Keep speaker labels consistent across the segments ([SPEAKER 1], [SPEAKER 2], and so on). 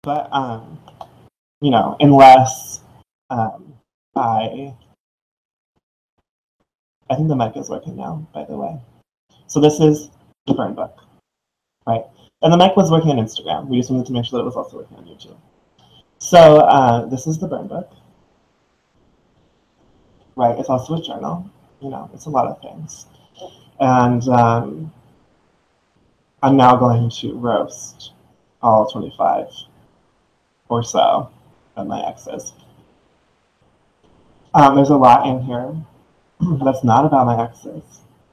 [SPEAKER 1] But you know, unless I think the mic is working now, by the way. So this is the burn book, right? And the mic was working on Instagram. We just wanted to make sure that it was also working on YouTube. So this is the burn book, right? It's also a journal. You know, it's a lot of things. And I'm now going to roast all 25 or so of my exes. There's a lot in here that's not about my exes.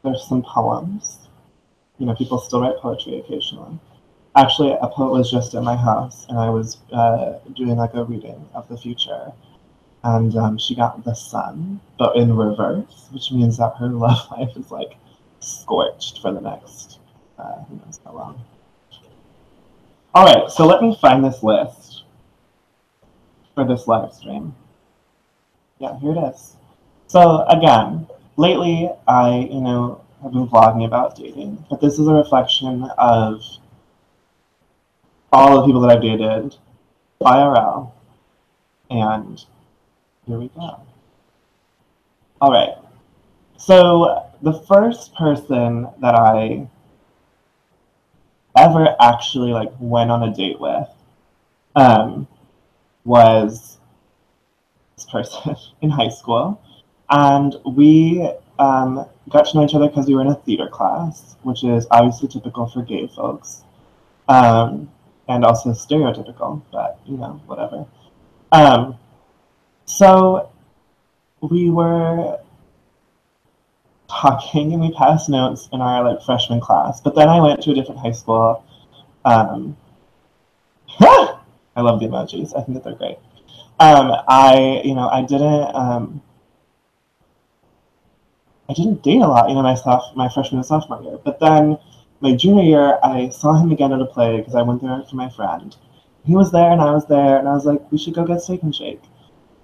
[SPEAKER 1] There's some poems. You know, people still write poetry occasionally. Actually, a poet was just at my house, and I was doing like a reading of the future. And she got the sun, but in reverse, which means that her love life is like scorched for the next who knows how long. All right, so let me find this list for this live stream. Yeah, here it is. So again, lately I, you know, have been vlogging about dating, but this is a reflection of all the people that I've dated IRL, and here we go. All right, so the first person that I ever actually like went on a date with was this person in high school, and we got to know each other because we were in a theater class, which is obviously typical for gay folks, and also stereotypical, but you know, whatever. So we were talking and we passed notes in our like freshman class, but then I went to a different high school. I love the emojis. I think that they're great. I didn't date a lot, you know, my freshman and sophomore year. But then my junior year, I saw him again at a play because I went there for my friend. He was there and I was there, and I was like, we should go get Steak and Shake.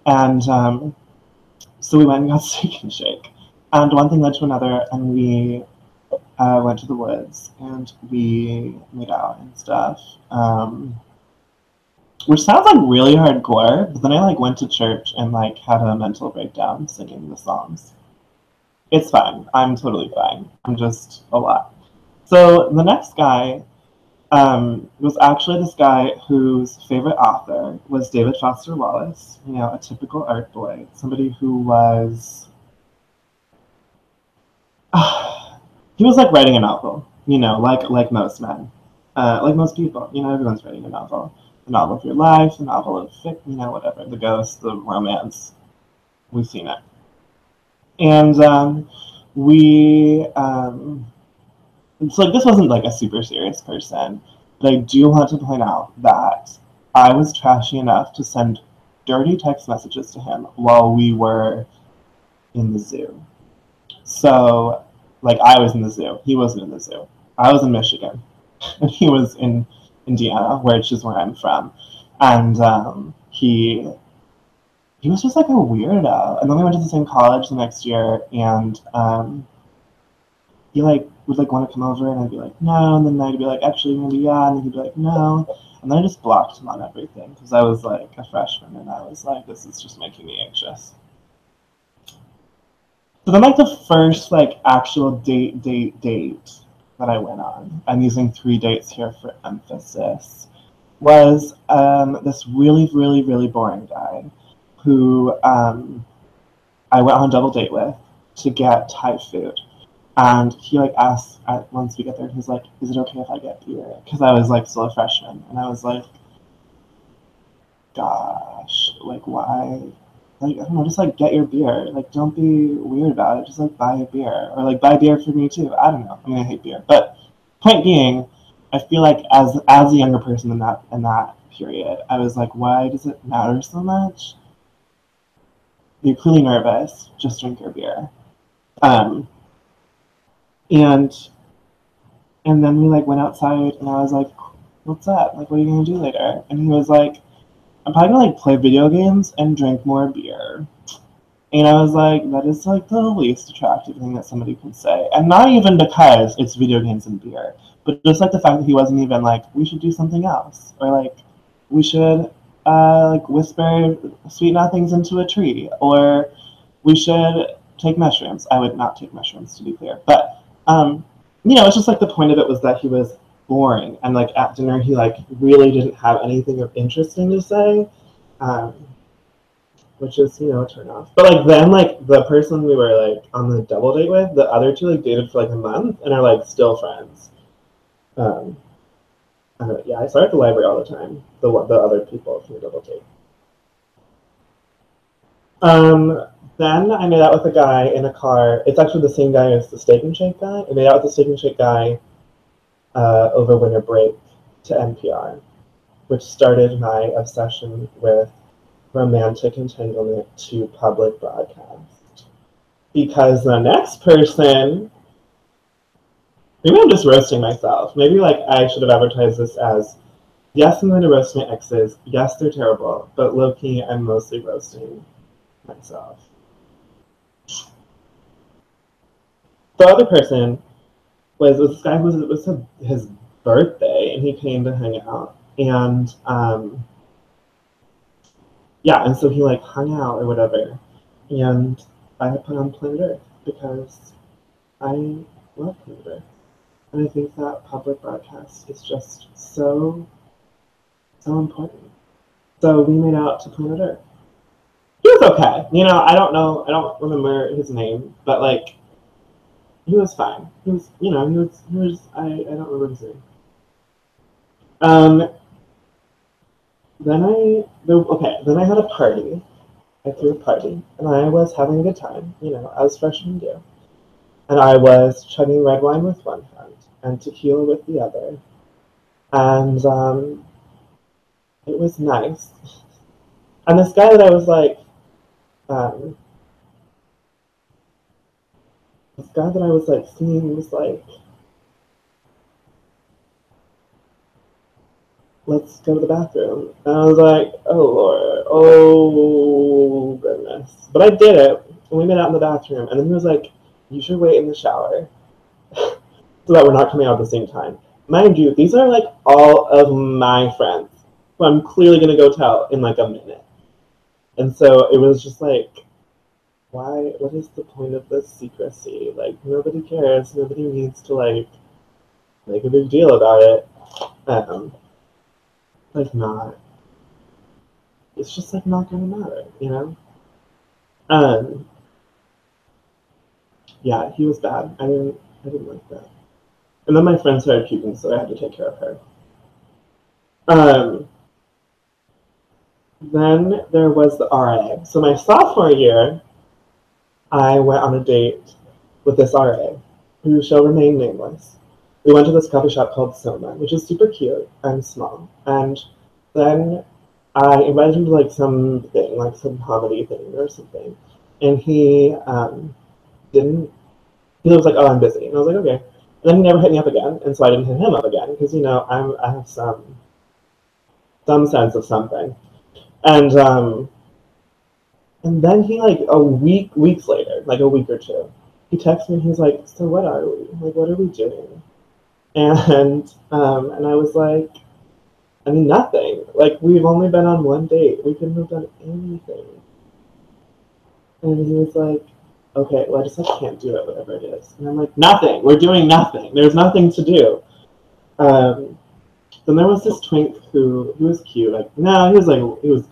[SPEAKER 1] And so we went and got Steak and Shake. And one thing led to another, and we went to the woods and we made out and stuff. Which sounds like really hardcore, but then I like went to church and like had a mental breakdown singing the songs. It's fine. I'm totally fine. I'm just a lot. So the next guy was actually this guy whose favorite author was David Foster Wallace, you know, a typical art boy, somebody who was he was like writing a novel, you know, like most men, like most people, you know, everyone's writing a novel. The novel of your life, the novel of fic, you know, whatever, the ghost, the romance. We've seen it. And it's like, this wasn't like a super serious person, but I do want to point out that I was trashy enough to send dirty text messages to him while we were in the zoo. So, like, I was in the zoo. He wasn't in the zoo. I was in Michigan, and he was in Indiana, which is where I'm from. And he was just like a weirdo. And then we went to the same college the next year, and he like would like want to come over, and I'd be like, no, and then I'd be like, actually maybe yeah, and then he'd be like, no. And then I just blocked him on everything because I was like a freshman, and I was like, this is just making me anxious. So then like the first like actual date that I went on, I'm using 3 dates here for emphasis, was this really boring guy who I went on a double date with to get Thai food. And he like asked once we get there, he's like, is it okay if I get beer? Because I was like still a freshman. And I was like, gosh, like why? Like, I don't know, just like get your beer. Like, don't be weird about it. Just like buy a beer. Or like buy beer for me too. I don't know. I mean, I hate beer. But point being, I feel like as a younger person in that period, I was like, why does it matter so much? You're clearly nervous. Just drink your beer. And then we like went outside, and I was like, what's up? Like, what are you gonna do later? And he was like, I'm probably gonna like play video games and drink more beer. And I was like, that is like the least attractive thing that somebody could say. And not even because it's video games and beer, but just like the fact that he wasn't even like, we should do something else. Or like, we should like whisper sweet nothings into a tree, or we should take mushrooms. I would not take mushrooms, to be clear, but it's just like the point of it was that he was boring, and like at dinner he like really didn't have anything of interesting to say, which is a turn off. But like then like the person we were like on the double date with, the other two like dated for like a month and are like still friends. Yeah, I saw at the library all the time. The other people from the double date. Then I made out with a guy in a car. It's actually the same guy as the Steak and Shake guy. I made out with the Steak and Shake guy over winter break to NPR, which started my obsession with romantic entanglement to public broadcast. Because the next person, maybe I'm just roasting myself. Maybe like I should have advertised this as, yes, I'm going to roast my exes. Yes, they're terrible, but low-key, I'm mostly roasting myself. The other person was this guy who it was his birthday, and he came to hang out, and and so he like hung out or whatever, and I had put on Planet Earth because I love Planet Earth, and I think that public broadcast is just so important. So we made out to Planet Earth. He was okay, I don't remember his name, but like he was fine. He was, I don't remember his name. Then I had a party. I threw a party, and I was having a good time, as freshmen do. And I was chugging red wine with one friend and tequila with the other. And it was nice. And this guy that I was like, seeing was like, let's go to the bathroom. And I was like, oh Lord, oh goodness. But I did it, and we made out in the bathroom, and then he was like, you should wait in the shower so that we're not coming out at the same time. Mind you, these are like all of my friends who I'm clearly gonna go tell in like a minute. And so it was just like, what is the point of this secrecy? Like, nobody cares, nobody needs to like make a big deal about it. Not. It's just like not gonna matter, Yeah, he was bad. I didn't like that. And then my friend started puking, so I had to take care of her. Then there was the RA. So my sophomore year, I went on a date with this RA, who shall remain nameless. We went to this coffee shop called Soma, which is super cute and small. And then I invited him to like something, like some comedy thing or something. And he didn't, he was like, oh, I'm busy. And I was like, okay. And then he never hit me up again, and so I didn't hit him up again, because, I have some sense of something. And then he, like, weeks later, like a week or two, he texts me and he's like, so what are we? Like, what are we doing? And I was like, I mean, nothing. Like, we've only been on one date. We couldn't have done anything. And he was like, okay, well, I just like can't do it, whatever it is. And I'm like, nothing. We're doing nothing. There's nothing to do. Then there was this twink who was cute. Like, no, he was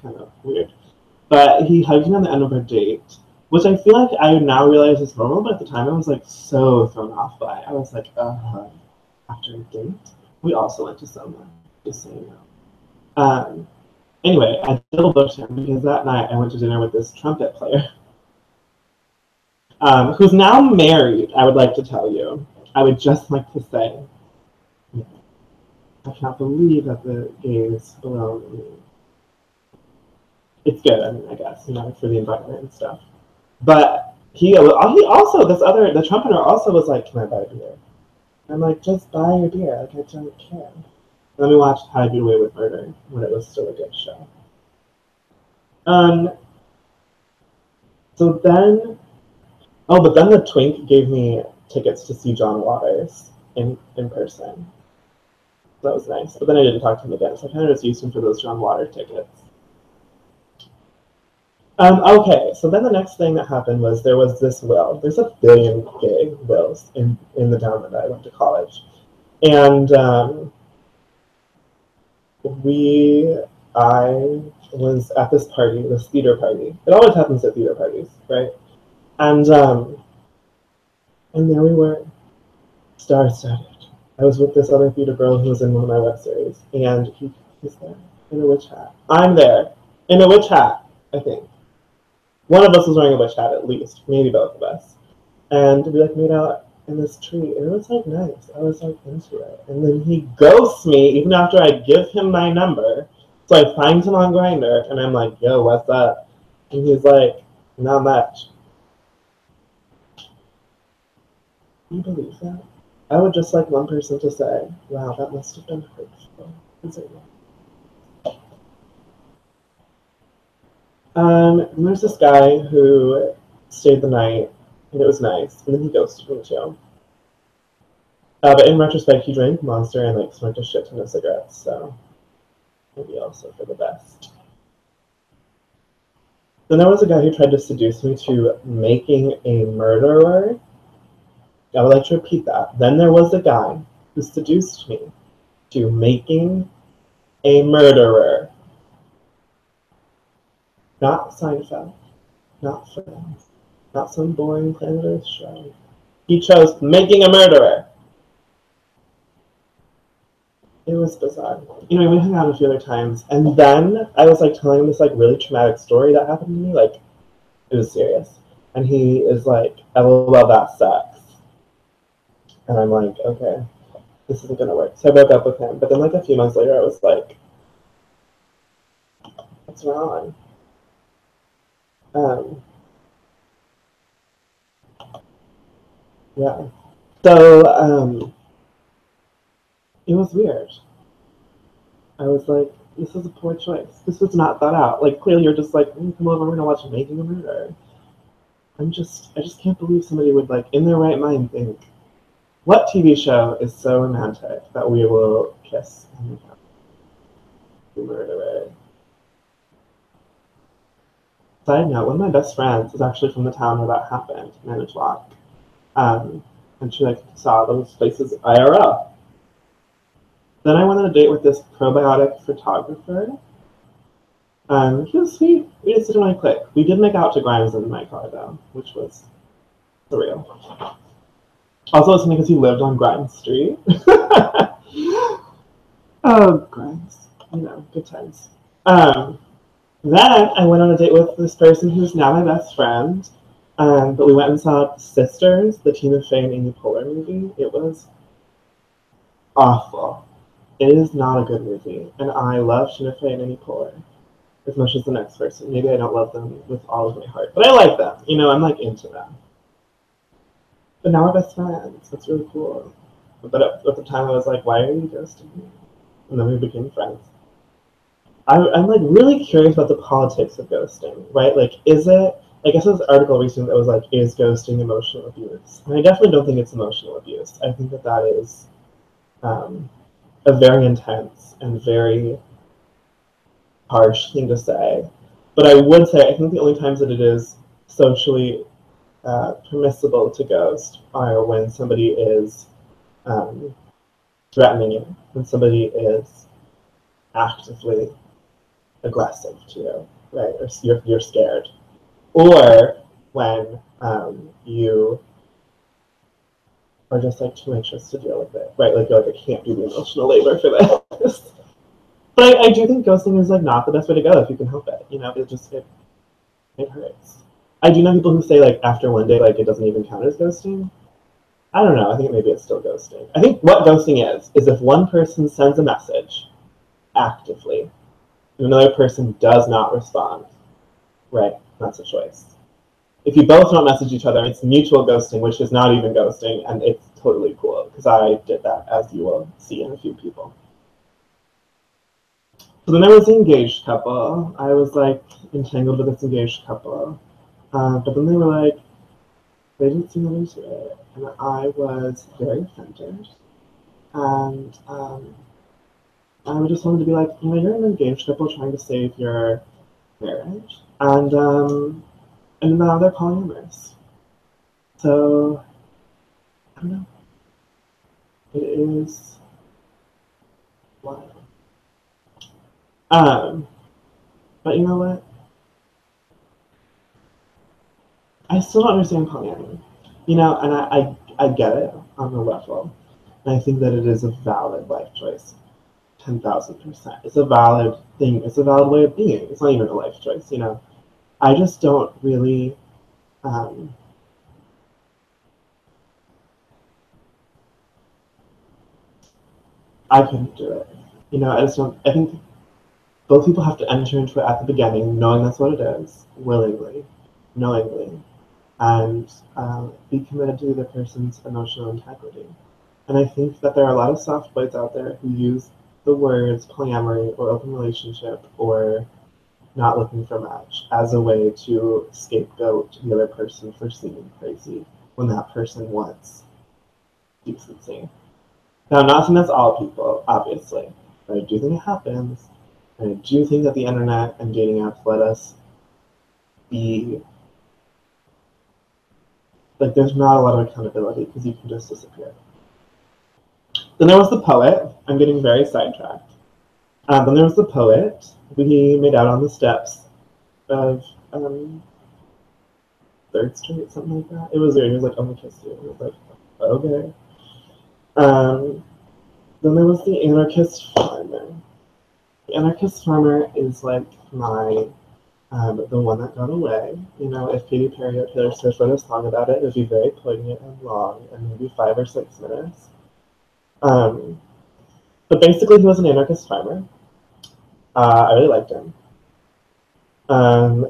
[SPEAKER 1] kind of weird. But he hugged me on the end of our date, which I feel like I now realize is normal, but at the time I was like so thrown off by. I was like, after a date? We also went to Soma, just so you know. Anyway, I double booked him because that night I went to dinner with this trumpet player. Who's now married, I would like to tell you. I would just like to say, I can't believe that the gays below me. It's good, I mean, I guess, for the environment and stuff. But he also, the trumpeter also was like, can I buy a beer? I'm like, just buy your beer, like, I don't care. And then we watched How to Get Away with Murder when it was still a good show. But then the twink gave me tickets to see John Waters in person. That was nice. But then I didn't talk to him again, so I kind of just used him for those John Water tickets. Okay, so then the next thing that happened was there was this will. There's a billion gay wills in the town that I went to college. And I was at this party, this theater party. It always happens at theater parties, right? And there we were, star-studded. I was with this other theater girl who was in one of my web series, and he's there in a witch hat. I'm there in a witch hat, I think. One of us was wearing a witch hat at least, maybe both of us. And we like made out in this tree, and it was like nice. I was like into it. And then he ghosts me even after I give him my number. So I find him on Grindr, and I'm like, yo, what's up? And he's like, not much. Can you believe that? I would just like one person to say, wow, that must have been hurtful. Is it not? And there's this guy who stayed the night, and it was nice, and then he ghosted me too. But in retrospect, he drank Monster and like smoked a shit ton of cigarettes, so maybe also for the best. Then there was a guy who tried to seduce me to making a murderer. I would like to repeat that. Then there was a guy who seduced me to making a murderer. Not Seinfeld, not Friends, not some boring Planet Earth show. He chose making a murderer. It was bizarre. You know, we hung out a few other times, and then I was like telling him this like really traumatic story that happened to me. Like, it was serious. And he is like, LOL, that sucks. And I'm like, okay, this isn't gonna work. So I broke up with him. But then like a few months later, I was like, what's wrong? Yeah. So it was weird. I was like, this is a poor choice. This was not thought out. Like, clearly you're just like, come over, we're gonna watch Making a Murder. I just can't believe somebody would like, in their right mind, think, what TV show is so romantic that we will kiss and make out? The murderer. Side note, one of my best friends is actually from the town where that happened, Manitowoc. And she like saw those places IRL. Then I went on a date with this probiotic photographer. He was sweet. We just didn't really click. We did make out to Grimes in my car though, which was surreal. Also, it's because he lived on Grimes Street. Oh, Grimes. You know, good times. Then I went on a date with this person who's now my best friend. But we went and saw Sisters, the Tina Fey and Amy Poehler movie. It was awful. It is not a good movie. And I love Tina Fey and Amy Poehler as much as the next person. Maybe I don't love them with all of my heart. But I like them. You know, I'm like into them. But now we're best friends. That's really cool. But at the time I was like, why are you ghosting me? And then we became friends. I'm like really curious about the politics of ghosting, right? Like, is it, I guess there was an article recently that was like, is ghosting emotional abuse? And I definitely don't think it's emotional abuse. I think that that is a very intense and very harsh thing to say. But I would say, I think the only times that it is socially permissible to ghost are when somebody is threatening you, when somebody is actively aggressive to you, right? Or you're scared. Or when you are just like too anxious to deal with it, right? Like you're like, I can't do the emotional labor for this. But I do think ghosting is like not the best way to go if you can help it. You know, it hurts. I do know people who say like after one day, like it doesn't even count as ghosting. I don't know. I think maybe it's still ghosting. I think what ghosting is if one person sends a message actively and another person does not respond, right? That's a choice. If you both don't message each other, it's mutual ghosting, which is not even ghosting, and it's totally cool because I did that, as you will see in a few people. So then there was the engaged couple. I was like entangled with this engaged couple, but then they were like, they didn't seem into it, and I was very offended. And I just wanted to be like, you're an engaged couple trying to save your marriage, and now they're polyamorous. So I don't know. It is wild. Um, but you know what? I still don't understand polyamory. And I get it on the level. And I think that it is a valid life choice. 10,000%. It's a valid thing. It's a valid way of being. It's not even a life choice. I just don't really. Um, I couldn't do it. I just don't. I think both people have to enter into it at the beginning, knowing that's what it is, willingly, knowingly, and be committed to the other person's emotional integrity. And I think that there are a lot of soft boys out there who use the words polyamory or open relationship or not looking for much as a way to scapegoat the other person for seeming crazy when that person wants decency. Now, I'm not saying that's all people, obviously, but I do think it happens. And I do think that the internet and dating apps let us be like, there's not a lot of accountability because you can just disappear. Then there was the poet. I'm getting very sidetracked. Then there was the poet. We made out on the steps of 3rd Street, something like that. It was weird. He was like, "I'm gonna kiss you." And I was like, "Okay." Um, then there was the anarchist farmer. The anarchist farmer is like the one that got away. If Katy Perry or Taylor Swift wrote a song about it, it would be very poignant and long, and maybe 5 or 6 minutes. But basically, he was an anarchist farmer. I really liked him. And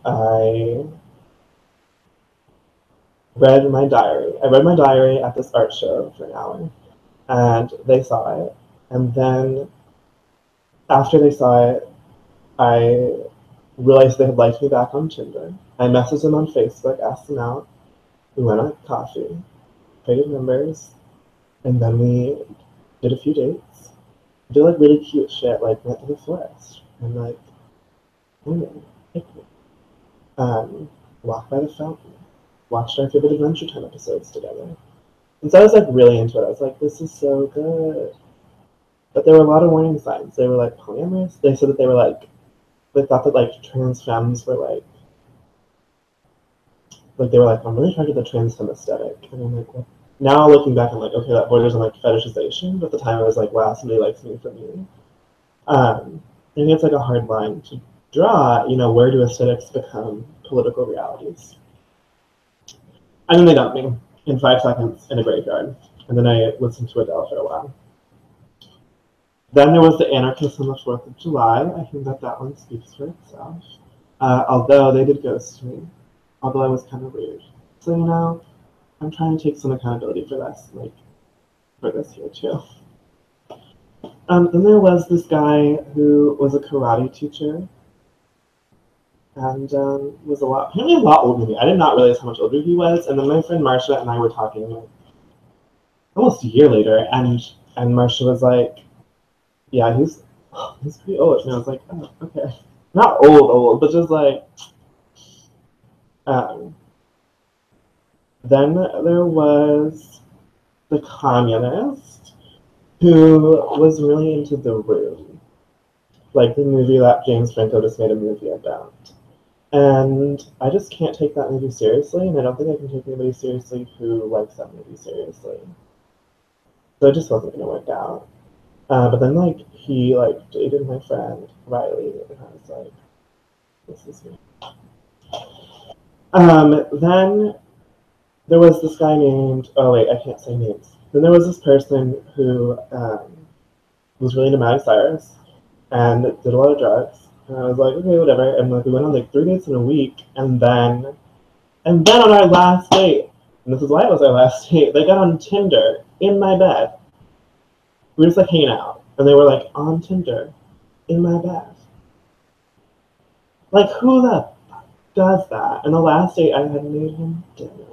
[SPEAKER 1] I read my diary. I read my diary at this art show for an hour, and they saw it. And then after they saw it, I realized they had liked me back on Tinder. I messaged them on Facebook, asked them out. We went on coffee, traded numbers, and then we did a few dates. Did like really cute shit, like went to the forest and like, picnic, walked by the fountain, watched our favorite Adventure Time episodes together. And so I was like really into it. I was like, this is so good. But there were a lot of warning signs. They were like polyamorous. They said that they thought that like trans femmes were like they were like, I'm really attracted to the trans femme aesthetic. And I'm like, what? Now looking back, I'm like, okay, that borders on like fetishization. But at the time, I was like, wow, somebody likes me for me. I think it's like a hard line to draw. Where do aesthetics become political realities? And then they dumped me in 5 seconds in a graveyard. And then I listened to Adele for a while. Then there was the anarchists on the 4th of July. I think that one speaks for itself. Although they did ghost me. Although I was kind of rude. So, I'm trying to take some accountability for this, for this here too. Then there was this guy who was a karate teacher and was apparently a lot older than me. I did not realize how much older he was. And then my friend Marsha and I were talking like almost a year later, and Marsha was like, "Yeah, he's pretty old." And I was like, "Oh, okay." Not old, but just like. Then there was the communist who was really into The Room, like the movie that James Franco just made a movie about. And I just can't take that movie seriously, and I don't think I can take anybody seriously who likes that movie seriously. So it just wasn't gonna work out. But then he dated my friend Riley, and I was like, this is me. Then there was this guy named, oh wait, I can't say names. Then there was this person who was really into Miley Cyrus and did a lot of drugs. And I was like, okay, whatever. And we went on 3 dates in a week, and then on our last date, and this is why it was our last date, they got on Tinder in my bed. We were just hanging out, and they were on Tinder in my bed. Who the fuck does that? And the last date, I had made him dinner.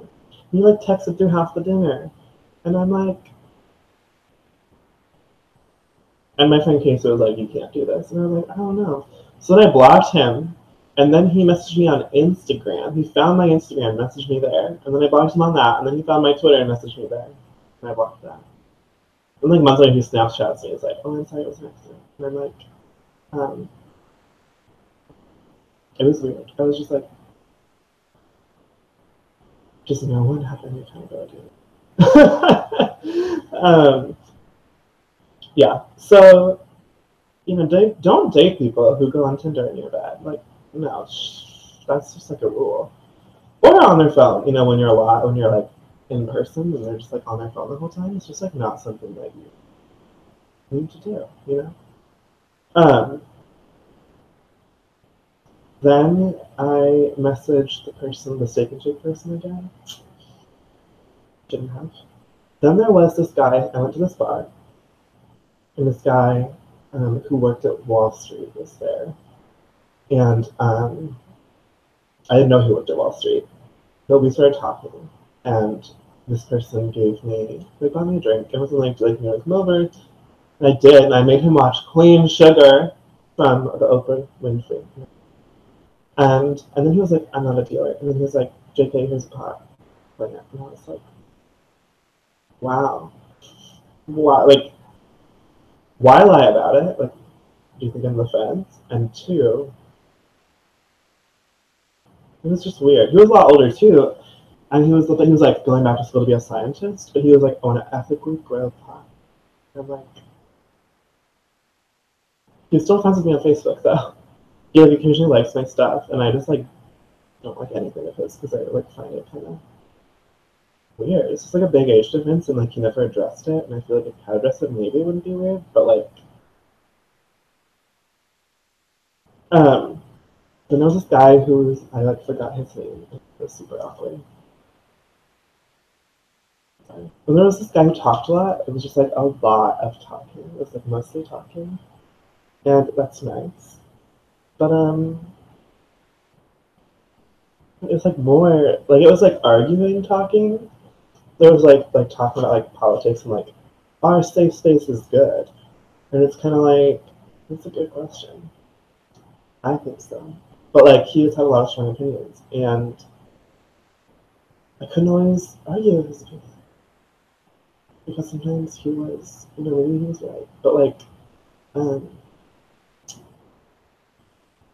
[SPEAKER 1] He texted through half the dinner, and I'm like, And my friend Casey was like, you can't do this. And I was like, I don't know. So then I blocked him. And then he messaged me on Instagram. He found my Instagram, messaged me there. And then I blocked him on that. And then he found my Twitter and messaged me there. And I blocked that. And like months later, he Snapchats me. He's like, oh, I'm sorry, it was an accident. And I'm like, it was weird. I was just like, just no one have any accountability. Yeah. So, you know, don't date people who go on Tinder in your bed. Like, no, that's just like a rule. Or on their phone. You know, when you're like in person and they're just like on their phone the whole time. It's just like not something that you need to do. You know. Then I messaged the Steak and Shake person again. Didn't have. Then there was this guy. I went to this bar, and this guy who worked at Wall Street was there, and I didn't know he worked at Wall Street, but we started talking, and this person they bought me a drink, and wasn't like, do you like me to come over? And I did, and I made him watch Queen Sugar from the Oprah Winfrey. And then he was like, I'm not a dealer. And then he was like, JK, here's a pot. And I was like, wow. Like, why lie about it? Like, do you think I'm the fence? And two, it was just weird. He was a lot older too. And he was like going back to school to be a scientist, but he was like, I want to ethically grow pot. And I'm like, he's still friends with me on Facebook though. He like occasionally likes my stuff, and I just like don't like anything of his because I like find it kind of weird. It's just like a big age difference, and like he never addressed it. And I feel like if I addressed it, maybe it wouldn't be weird. But like, then there was this guy I like forgot his name. It was super awkward. Sorry. And there was this guy who talked a lot. It was just like a lot of talking. It was like mostly talking, and that's nice. But it was like more like it was like arguing, talking. There was like talking about like politics and like our safe space is good, and it's kind of like that's a good question. I think so, but like he just had a lot of strong opinions, and I couldn't always argue with his opinion because sometimes he was, you know, maybe he was right, but like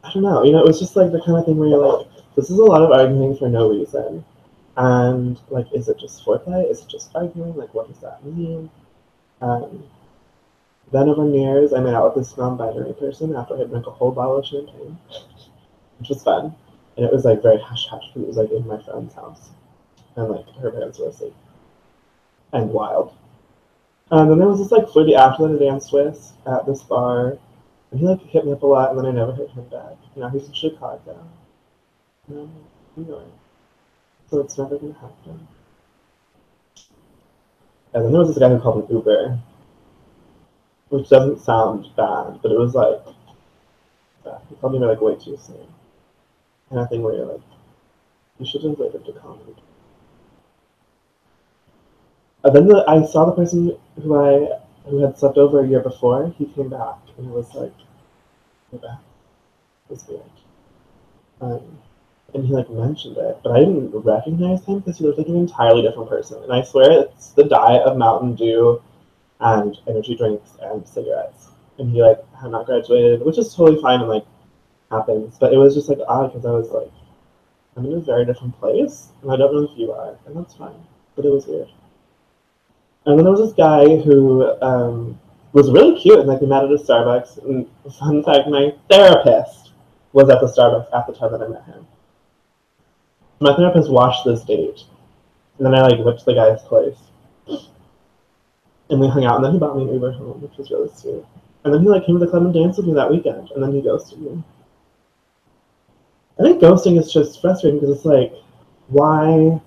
[SPEAKER 1] I don't know, you know, it was just like the kind of thing where you're like, this is a lot of arguing for no reason. And like, is it just foreplay? Is it just arguing? Like, what does that mean? Then over New Year's, I made out with this non-binary person after I had drank a whole bottle of champagne, which was fun. And it was like very hush hush because it was like in my friend's house, and like her parents were asleep, and wild. And then there was this like flirty after that I danced with at this bar, and he like hit me up a lot, and then I never hit him back. You know, he's in Chicago. And I'm New York. So it's never gonna happen. And then there was this guy who called me Uber, which doesn't sound bad, but it was like, he called me like way too soon. And I think where you're like, you should have waited to call me. And then I saw the person who had slept over a year before. He came back and it was like, you're back. It was weird. And he like mentioned it, but I didn't recognize him because he looked like an entirely different person. And I swear it's the diet of Mountain Dew and energy drinks and cigarettes. And he like had not graduated, which is totally fine and like happens. But it was just like odd because I was like, I'm in a very different place, and I don't know if you are, and that's fine. But it was weird. And then there was this guy who was really cute, and like we met at a Starbucks. And fun fact, my therapist was at the Starbucks at the time that I met him. My therapist watched this date, and then I like went to the guy's place, and we hung out. And then he bought me an Uber home, which was really sweet. And then he like came to the club and danced with me that weekend, and then he ghosted me. I think ghosting is just frustrating because it's like, why?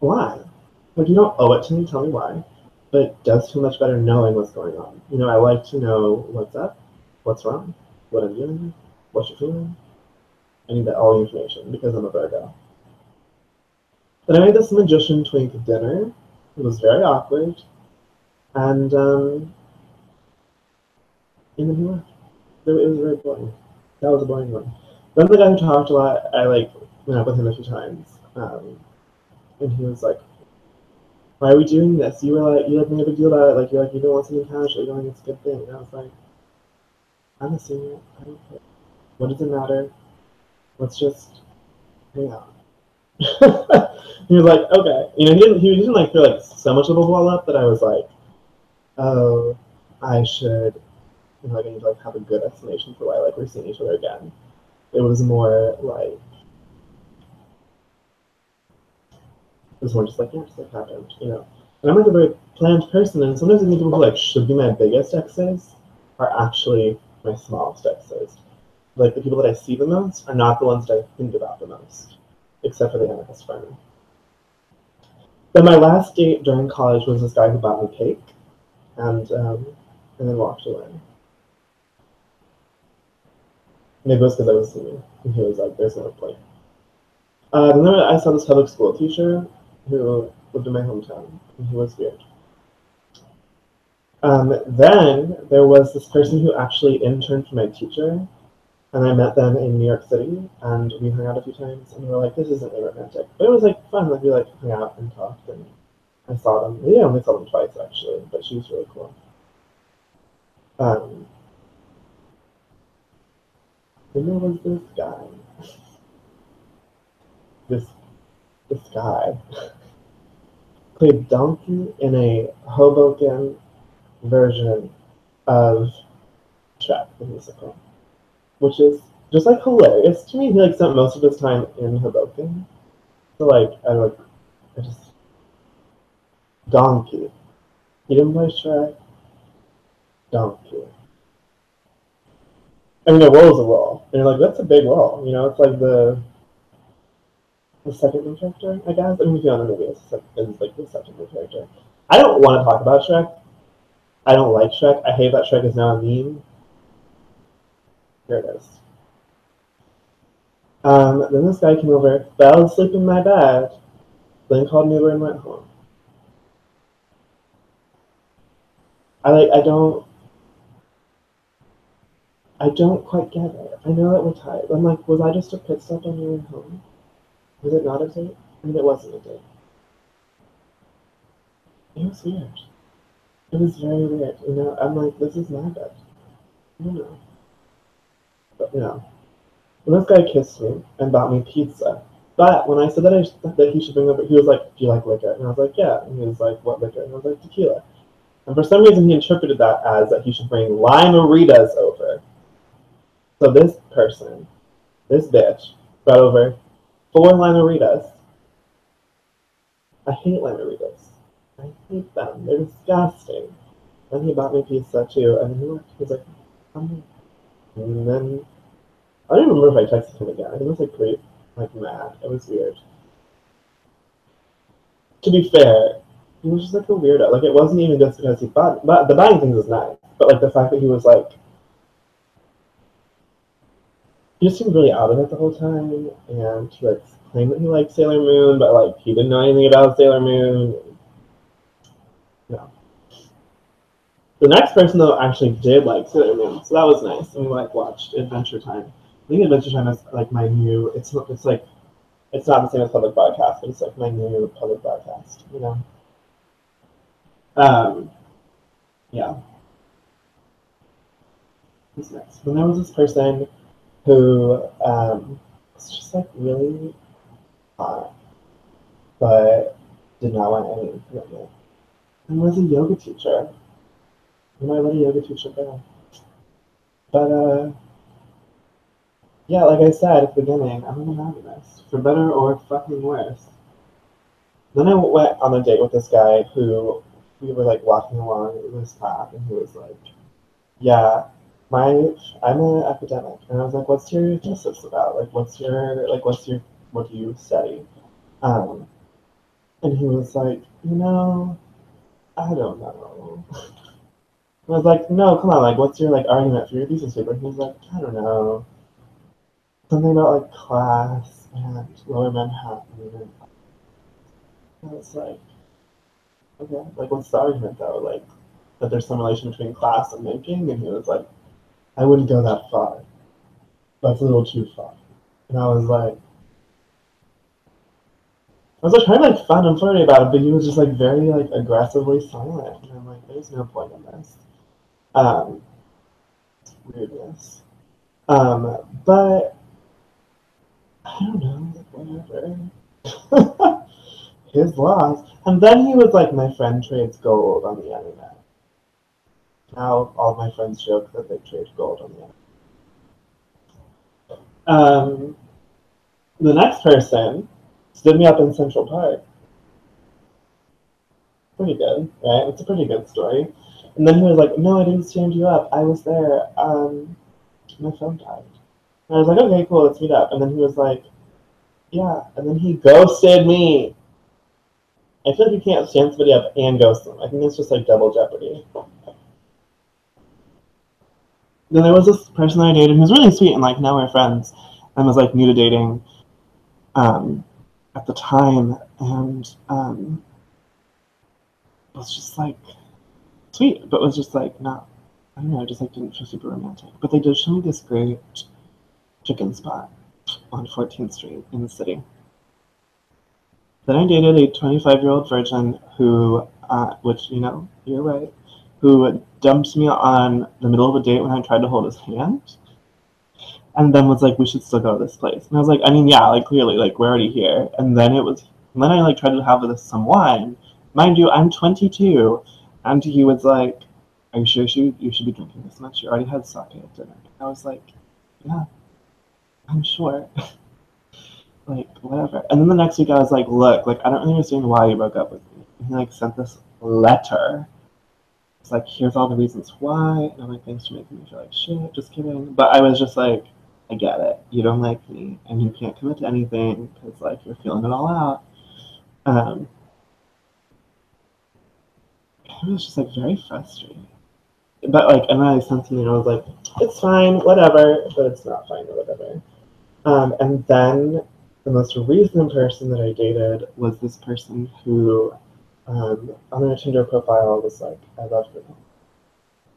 [SPEAKER 1] Like, you don't owe it to me, tell me why. But it does feel much better knowing what's going on. You know, I like to know what's up, what's wrong, what I'm doing, what you're feeling. I need that all the information because I'm a Virgo. Then I made this magician twink dinner. It was very awkward. And And then he left. It was very boring. That was a boring one. Then the guy who talked a lot, I like went up with him a few times, and he was like, "Why are we doing this? You like made a big deal about it. Like you don't want something casual. You're like it's a good thing." And I was like, "I'm a senior. I don't care. What does it matter? Let's just hang out." He was like, "Okay." You know, he didn't like feel like so much of a wall up that I was like, "Oh, I should." You know, like I need to like have a good explanation for why like we're seeing each other again. It was more like was more just like, yeah, just like happened, you know. And I'm like a very planned person, and sometimes the people who like should be my biggest exes are actually my smallest exes. Like the people that I see the most are not the ones that I think about the most, except for the anarchist friend. Then my last date during college was this guy who bought me cake, and then walked away. Maybe it was because I was senior, and he was like, "There's no point." Then I saw this public school teacher who lived in my hometown, and he was weird. Then there was this person who actually interned for my teacher, and I met them in New York City, and we hung out a few times, and we were like, this isn't really romantic, but it was like fun. Like we like hung out and talked, and I saw them. Yeah, I only saw them twice actually, but she was really cool. Um, then there was this guy, this this guy played Donkey in a Hoboken version of Shrek the musical, which is just like hilarious to me. He like spent most of his time in Hoboken. So like I just Donkey. He didn't play Shrek. Donkey. I mean, a role is a role, and you're like, that's a big role. You know, it's like the second main character, I guess. I mean, if you're on the movie, it's like the second main character. I don't want to talk about Shrek. I don't like Shrek. I hate that Shrek is now a meme. Here it is. Then this guy came over, fell asleep in my bed, then called me over and went home. I don't quite get it. I know that we're tired. I'm like, was I just a pit stop on your way home? Was it not a date? I mean, it wasn't a date. It was weird. It was very weird. You know, I'm like, this is my bed. I don't know. But, you know, when this guy kissed me and bought me pizza, but when I said that he should bring over, he was like, do you like liquor? And I was like, yeah. And he was like, what liquor? And I was like, tequila. And for some reason, he interpreted that as that he should bring limeritas over. So this person, this bitch, brought over 4 limeritas. I hate limeritas. I hate them. They're disgusting. And he bought me pizza too. And he was like, I'm and then I don't even remember if I texted him again. I think it was like pretty like mad. It was weird. To be fair, he was just like a weirdo. Like it wasn't even just because he bought, but the buying things was nice. But like the fact that he was like, he just seemed really out of it the whole time, and he like claimed that he liked Sailor Moon, but like he didn't know anything about Sailor Moon. No. The next person though actually did like Sailor Moon, so that was nice. And we like watched Adventure Time. I think Adventure Time is like my new. It's like it's not the same as public broadcast, but it's like my new public broadcast. You know. Um, yeah. Who's next? Then there was this person who was just like really hot, but did not want any commitment. And was a yoga teacher. And I let a yoga teacher go. But yeah, like I said at the beginning, I'm a monogamist, for better or fucking worse. Then I went on a date with this guy who we were like walking along this path, and he was like, "Yeah, I'm an academic," and I was like, "What's your thesis about? Like, what do you study?" Um, and he was like, I don't know." I was like, "No, come on, like, what's your like argument for your thesis paper?" And he was like, "I don't know, something about like class and Lower Manhattan." And I was like, "Okay, like, what's the argument though? Like, that there's some relation between class and making?" And he was like, I wouldn't go that far. That's a little too far. And I was like trying to like fun and flirty about it, but he was just like very like aggressively silent. And I'm like, there's no point in this. Um, Weirdness. But I don't know, like whatever. His loss. And then he was like, my friend trades gold on the internet. Now all my friends joke that they trade gold on the internet. Um, the next person stood me up in Central Park. Pretty good, right? It's a pretty good story. And then he was like, no, I didn't stand you up. I was there. My phone died. And I was like, okay, cool, let's meet up. And then he was like, yeah. And then he ghosted me. I feel like you can't stand somebody up and ghost them. I think it's just like double jeopardy. Then there was this person that I dated who was really sweet, and like now we're friends, and was like new to dating at the time, and was just like sweet, but was just like not, I don't know, just like didn't feel super romantic. But they did show me this great chicken spot on 14th Street in the city. Then I dated a 25-year-old virgin who, which, you know, you're right, who dumped me on the middle of a date when I tried to hold his hand. And then was like, we should still go to this place. And I was like, I mean, yeah, like clearly, like we're already here. And then I like tried to have some wine. Mind you, I'm 22. And he was like, are you sure you should be drinking this much? You already had sake at dinner. And I was like, yeah, I'm sure. Like, whatever. And then the next week I was like, look, like, I don't really understand why you broke up with me. And he like sent this letter. It's like, here's all the reasons why. And I'm like, thanks for making me feel like shit. Just kidding. But I was just like, I get it. You don't like me, and you can't commit to anything because like you're feeling it all out. It was just like very frustrating. But like, and then I sent something, and I was like, it's fine, whatever, but it's not fine or whatever. And then the most recent person that I dated was this person who, on their Tinder profile, was like, I love you.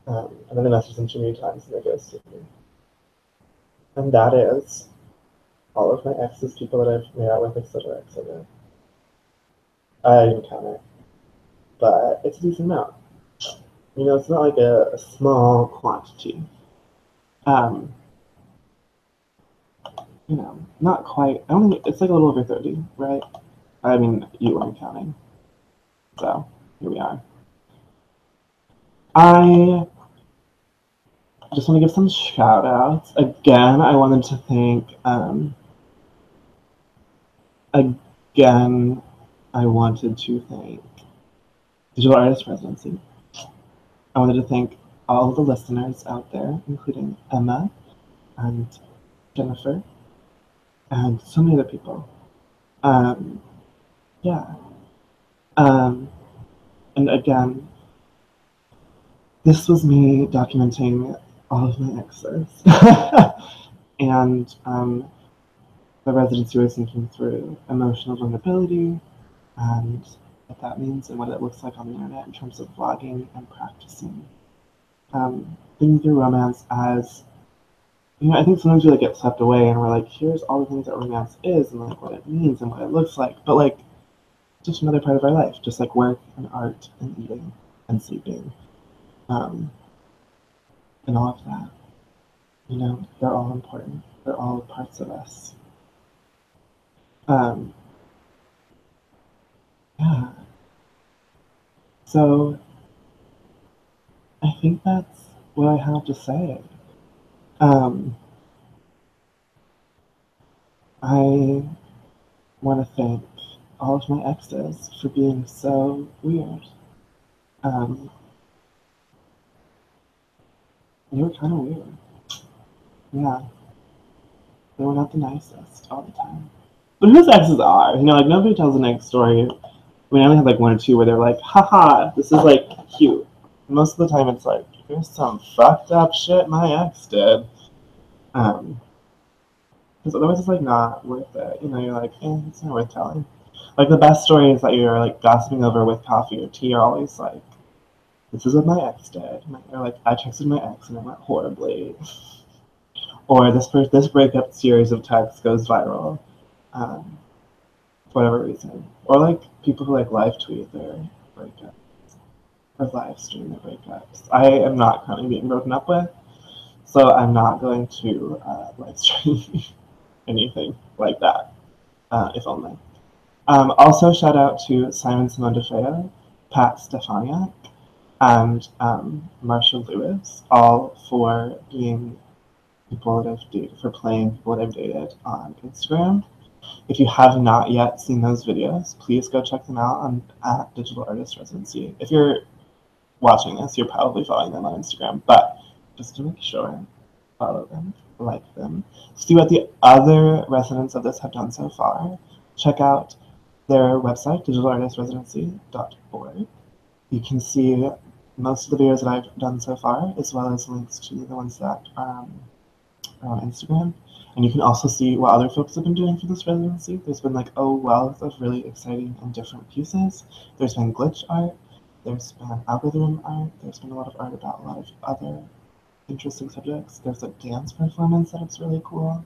[SPEAKER 1] And then I messaged them too many times, and they ghosted me. And that is all of my exes, people that I've made out with, etc., etc. I didn't count it, but it's a decent amount. You know, it's not like a small quantity. You know, not quite. I don't think it's like a little over 30, right? I mean, you weren't counting. So, here we are. I just want to give some shout outs. Again, I wanted to thank, Digital Artist Residency. I wanted to thank all of the listeners out there, including Emma and Jennifer and so many other people. Yeah. And again, this was me documenting all of my exes. And the residency was thinking through emotional vulnerability and what that means and what it looks like on the internet in terms of vlogging and practicing. Thinking through romance as, you know, I think sometimes we like get swept away and we're like, here's all the things that romance is and like what it means and what it looks like. But like, just another part of our life, just like work and art and eating and sleeping. And all of that. You know, they're all important. They're all parts of us. Yeah. So I think that's what I have to say. I want to thank all of my exes for being so weird. They were kind of weird. Yeah. They were not the nicest all the time. But whose exes are? You know, like nobody tells an ex story. I mean, I only had like one or two where they're like, haha, this is like cute. Most of the time it's like, here's some fucked up shit my ex did. Because otherwise it's like not worth it. You know, you're like, it's not worth telling. Like the best stories that you're like gossiping over with coffee or tea are always like this is what my ex did. Or like, I texted my ex and it went horribly. Or this breakup series of texts goes viral, for whatever reason. Or like people who like live tweet their breakups or live stream their breakups. I am not currently being broken up with, so I'm not going to live stream anything like that, if only. Also, shout out to Simon Simone de Feo, Pat Stefaniak, and Marsha Lewis, all for being people that I've dated, for playing people that I've dated on Instagram. If you have not yet seen those videos, please go check them out on at Digital Artist Residency. If you're watching this, you're probably following them on Instagram, but just to make sure, follow them, like them, see what the other residents of this have done so far. Check out their website, digitalartistresidency.org. You can see most of the videos that I've done so far, as well as links to the ones that are on Instagram. And you can also see what other folks have been doing for this residency. There's been like a wealth of really exciting and different pieces. There's been glitch art, there's been algorithm art, there's been a lot of art about a lot of other interesting subjects. There's a dance performance that looks really cool.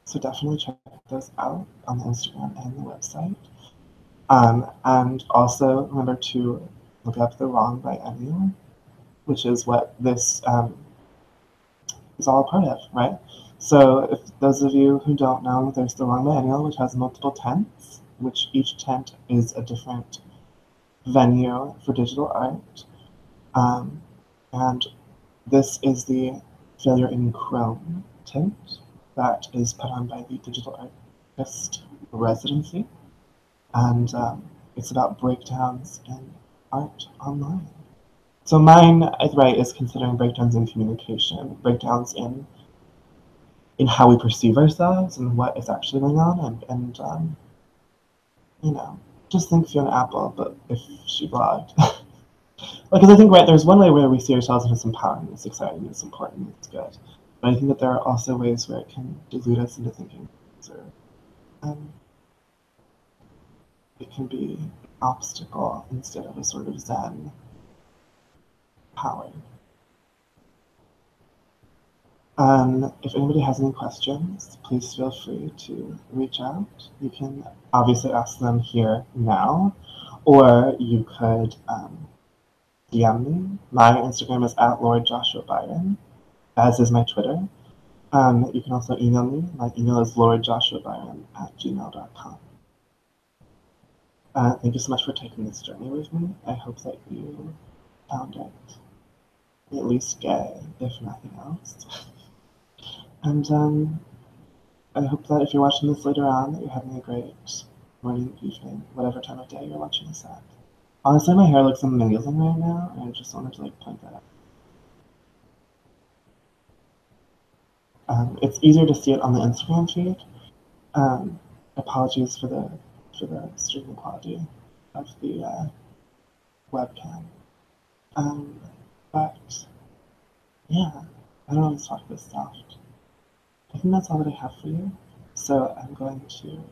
[SPEAKER 1] So definitely check those out on the Instagram and the website. And also remember to look up the Wrong Biennial, which is what this is all a part of, right? So if those of you who don't know, there's the Wrong Biennial, which has multiple tents, which each tent is a different venue for digital art. And this is the Failure in Chrome tent that is put on by the Digital Artist Residency. And it's about breakdowns in art online. So mine, right, is considering breakdowns in communication, breakdowns in how we perceive ourselves and what is actually going on, and you know, just think Fiona Apple, but if she blogged. Because I think, right, there's one way where we see ourselves and it's empowering, it's exciting, it's important, it's good. But I think that there are also ways where it can delude us into thinking, or it can be an obstacle instead of a sort of zen power. If anybody has any questions, please feel free to reach out. You can obviously ask them here now, or you could DM me. My Instagram is at Lord Joshua Byron, as is my Twitter. You can also email me. My email is lordjoshuabyron@gmail.com. Thank you so much for taking this journey with me. I hope that you found it at least gay, if nothing else. And I hope that if you're watching this later on, that you're having a great morning, evening, whatever time of day you're watching this at. Honestly, my hair looks amazing right now, and I just wanted to like point that out. It's easier to see it on the Instagram feed. Apologies for the streaming quality of the webcam. But yeah, I don't always talk this soft. I think that's all that I have for you. So I'm going to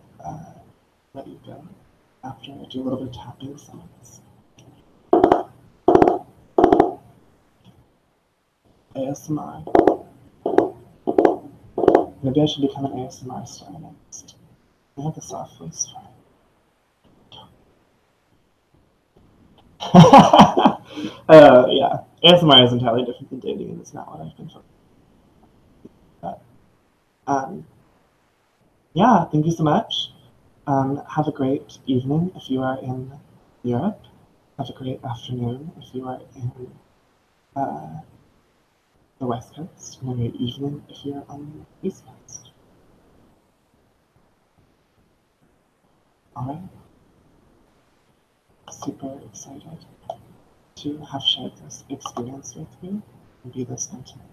[SPEAKER 1] let you go after I do a little bit of tapping sounds. ASMR. Maybe I should become an ASMR star next. I have a soft voice for it. Yeah, ASMR is entirely different than dating, and it's not what I've been focused on. But, yeah, thank you so much. Have a great evening if you are in Europe. Have a great afternoon if you are in the West Coast. And a great evening if you're on the East Coast. Alright. Super excited to have shared this experience with you and be this intimate.